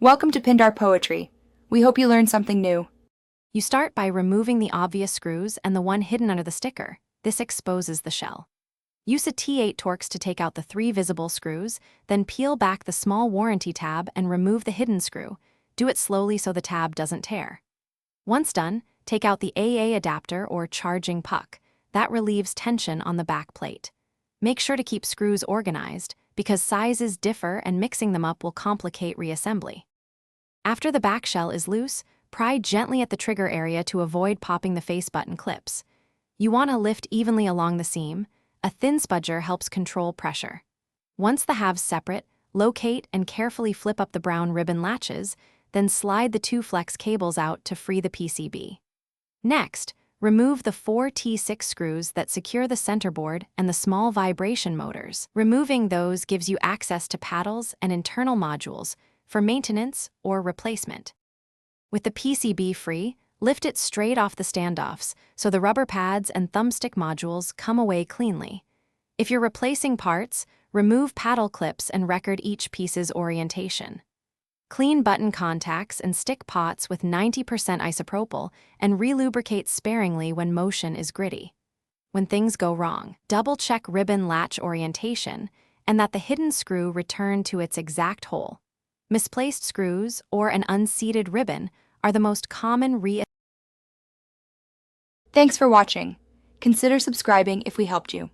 Welcome to Pindar Poetry. We hope you learned something new. You start by removing the obvious screws and the one hidden under the sticker. This exposes the shell. Use a T8 Torx to take out the 3 visible screws, then peel back the small warranty tab and remove the hidden screw. Do it slowly so the tab doesn't tear. Once done, take out the AA adapter or charging puck. That relieves tension on the back plate. Make sure to keep screws organized, because sizes differ and mixing them up will complicate reassembly. After the back shell is loose, pry gently at the trigger area to avoid popping the face button clips. You want to lift evenly along the seam. A thin spudger helps control pressure. Once the halves separate, locate and carefully flip up the brown ribbon latches, then slide the 2 flex cables out to free the PCB. Next, remove the 4 T6 screws that secure the centerboard and the small vibration motors. Removing those gives you access to paddles and internal modules for maintenance or replacement. With the PCB free, lift it straight off the standoffs so the rubber pads and thumbstick modules come away cleanly. If you're replacing parts, remove paddle clips and record each piece's orientation. Clean button contacts and stick pots with 90% isopropyl and relubricate sparingly when motion is gritty. When things go wrong, double-check ribbon latch orientation and that the hidden screw return to its exact hole. Misplaced screws or an unseated ribbon are the most common Thanks for watching. Consider subscribing if we helped you.